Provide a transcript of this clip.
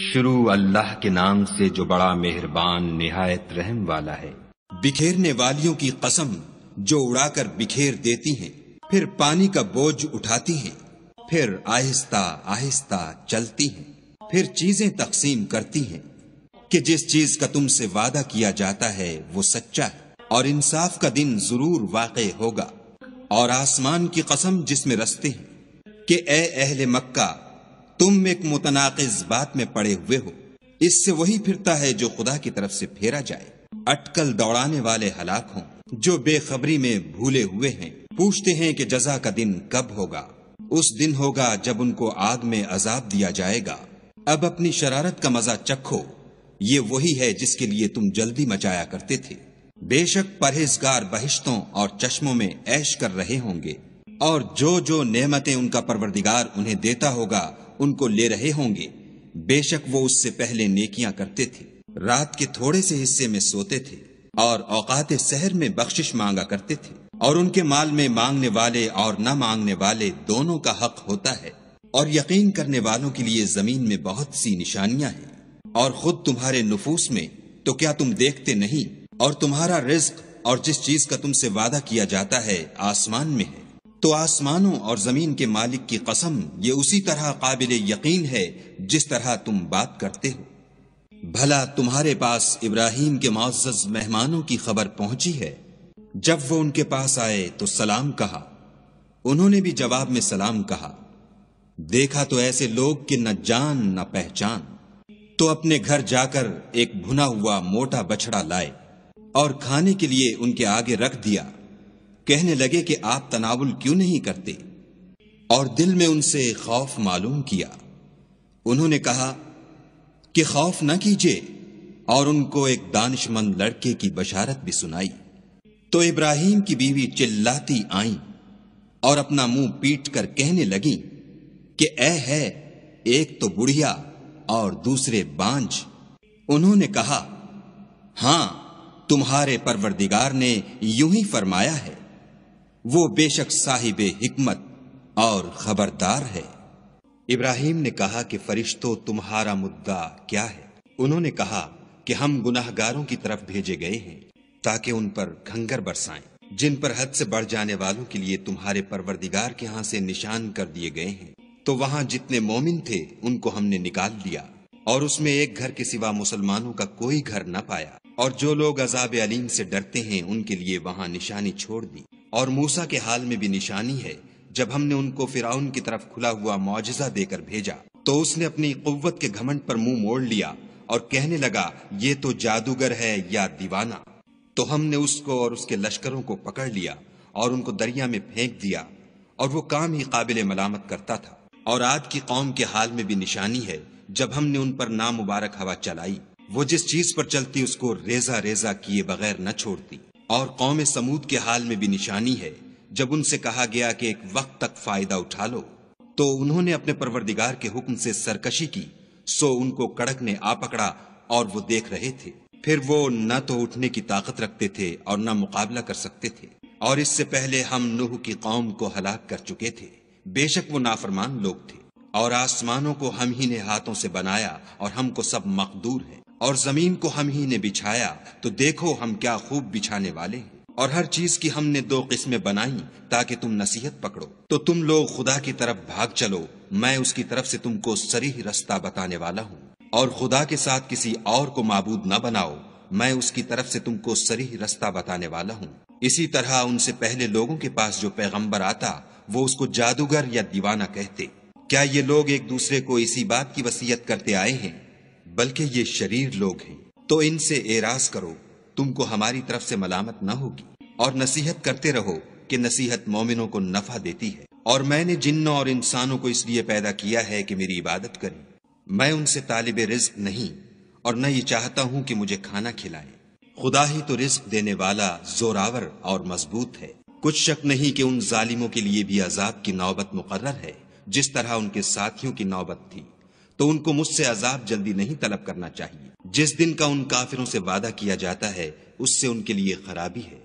شروع اللہ کے نام سے جو بڑا مہربان نہایت رحم والا ہے۔ بکھیرنے والیوں کی قسم جو اڑا کر بکھیر دیتی ہیں، پھر پانی کا بوجھ اٹھاتی ہیں، پھر آہستہ آہستہ چلتی ہیں، پھر چیزیں تقسیم کرتی ہیں کہ جس چیز کا تم سے وعدہ کیا جاتا ہے وہ سچا ہے اور انصاف کا دن ضرور واقع ہوگا۔ اور آسمان کی قسم جس میں رستے ہیں کہ اے اہل مکہ، تم ایک متناقض بات میں پڑے ہوئے ہو، اس سے وہی پھرتا ہے جو خدا کی طرف سے پھیرا جائے۔ اٹکل دوڑانے والے ہلاک ہوں جو بے خبری میں بھولے ہوئے ہیں، پوچھتے ہیں کہ جزا کا دن کب ہوگا۔ اس دن ہوگا جب ان کو آگ میں عذاب دیا جائے گا۔ اب اپنی شرارت کا مزہ چکھو، یہ وہی ہے جس کے لیے تم جلدی مچایا کرتے تھے۔ بے شک پرہیزگار بہشتوں اور چشموں میں عیش کر رہے ہوں گے، اور جو نعمتیں ان کا پروردگار انہیں دیتا ہوگا ان کو لے رہے ہوں گے۔ بے شک وہ اس سے پہلے نیکیاں کرتے تھے، رات کے تھوڑے سے حصے میں سوتے تھے اور اوقات سحر میں بخشش مانگا کرتے تھے، اور ان کے مال میں مانگنے والے اور نہ مانگنے والے دونوں کا حق ہوتا ہے۔ اور یقین کرنے والوں کے لیے زمین میں بہت سی نشانیاں ہیں، اور خود تمہارے نفوس میں تو کیا تم دیکھتے نہیں؟ اور تمہارا رزق اور جس چیز کا تم سے وعدہ کیا جاتا ہے آسمان میں ہے، تو آسمانوں اور زمین کے مالک کی قسم یہ اسی طرح قابل یقین ہے جس طرح تم بات کرتے ہو۔ بھلا تمہارے پاس ابراہیم کے معزز مہمانوں کی خبر پہنچی ہے؟ جب وہ ان کے پاس آئے تو سلام کہا، انہوں نے بھی جواب میں سلام کہا۔ دیکھا تو ایسے لوگ کہ نہ جان نہ پہچان، تو اپنے گھر جا کر ایک بھنا ہوا موٹا بچڑا لائے اور کھانے کے لیے ان کے آگے رکھ دیا۔ کہنے لگے کہ آپ تناول کیوں نہیں کرتے؟ اور دل میں ان سے خوف معلوم کیا۔ انہوں نے کہا کہ خوف نہ کیجیے، اور ان کو ایک دانش مند لڑکے کی بشارت بھی سنائی۔ تو ابراہیم کی بیوی چلاتی آئیں اور اپنا منہ پیٹ کر کہنے لگیں کہ اے ہے، ایک تو بڑھیا اور دوسرے بانجھ۔ انہوں نے کہا، ہاں، تمہارے پروردگار نے یوں ہی فرمایا ہے، وہ بے شک صاحب حکمت اور خبردار ہے۔ ابراہیم نے کہا کہ فرشتوں، تمہارا مدعا کیا ہے؟ انہوں نے کہا کہ ہم گناہگاروں کی طرف بھیجے گئے ہیں تاکہ ان پر گھنگر برسائیں، جن پر حد سے بڑھ جانے والوں کے لیے تمہارے پروردگار کے ہاں سے نشان کر دیے گئے ہیں۔ تو وہاں جتنے مومن تھے ان کو ہم نے نکال لیا، اور اس میں ایک گھر کے سوا مسلمانوں کا کوئی گھر نہ پایا، اور جو لوگ عذاب علیم سے ڈرتے ہیں ان کے لیے وہاں نشانی چھوڑ دی۔ اور موسیٰ کے حال میں بھی نشانی ہے، جب ہم نے ان کو فرعون کی طرف کھلا ہوا معجزہ دے کر بھیجا تو اس نے اپنی قوت کے گھمنڈ پر منہ موڑ لیا اور کہنے لگا، یہ تو جادوگر ہے یا دیوانہ۔ تو ہم نے اس کو اور اس کے لشکروں کو پکڑ لیا اور ان کو دریا میں پھینک دیا، اور وہ کام ہی قابل ملامت کرتا تھا۔ اور عاد کی قوم کے حال میں بھی نشانی ہے، جب ہم نے ان پر نامبارک ہوا چلائی، وہ جس چیز پر چلتی اس کو ریزہ ریزہ کیے بغیر نہ چھوڑتی۔ اور قوم سمود کے حال میں بھی نشانی ہے، جب ان سے کہا گیا کہ ایک وقت تک فائدہ اٹھا لو، تو انہوں نے اپنے پروردگار کے حکم سے سرکشی کی، سو ان کو کڑک نے آ پکڑا اور وہ دیکھ رہے تھے۔ پھر وہ نہ تو اٹھنے کی طاقت رکھتے تھے اور نہ مقابلہ کر سکتے تھے۔ اور اس سے پہلے ہم نوح کی قوم کو ہلاک کر چکے تھے، بے شک وہ نافرمان لوگ تھے۔ اور آسمانوں کو ہم ہی نے ہاتھوں سے بنایا اور ہم کو سب مقدور ہے، اور زمین کو ہم ہی نے بچھایا، تو دیکھو ہم کیا خوب بچھانے والے ہیں۔ اور ہر چیز کی ہم نے دو قسمیں بنائیں تاکہ تم نصیحت پکڑو، تو تم لوگ خدا کی طرف بھاگ چلو، میں اس کی طرف سے تم کو صریح رستہ بتانے والا ہوں۔ اور خدا کے ساتھ کسی اور کو معبود نہ بناؤ، میں اس کی طرف سے تم کو صریح رستہ بتانے والا ہوں۔ اسی طرح ان سے پہلے لوگوں کے پاس جو پیغمبر آتا وہ اس کو جادوگر یا دیوانہ کہتے۔ کیا یہ لوگ ایک دوسرے کو اسی بات کی وصیت کرتے آئے ہیں؟ بلکہ یہ شریر لوگ ہیں۔ تو ان سے اعراض کرو، تم کو ہماری طرف سے ملامت نہ ہوگی، اور نصیحت کرتے رہو کہ نصیحت مومنوں کو نفع دیتی ہے۔ اور میں نے جنوں اور انسانوں کو اس لیے پیدا کیا ہے کہ میری عبادت کریں۔ میں ان سے طالب رزق نہیں، اور نہ یہ چاہتا ہوں کہ مجھے کھانا کھلائے۔ خدا ہی تو رزق دینے والا، زوراور اور مضبوط ہے۔ کچھ شک نہیں کہ ان ظالموں کے لیے بھی عذاب کی نوبت مقرر ہے، جس طرح ان کے ساتھیوں کی نوبت تھی۔ تو ان کو مجھ سے عذاب جلدی نہیں طلب کرنا چاہیے۔ جس دن کا ان کافروں سے وعدہ کیا جاتا ہے اس سے ان کے لیے خرابی ہے۔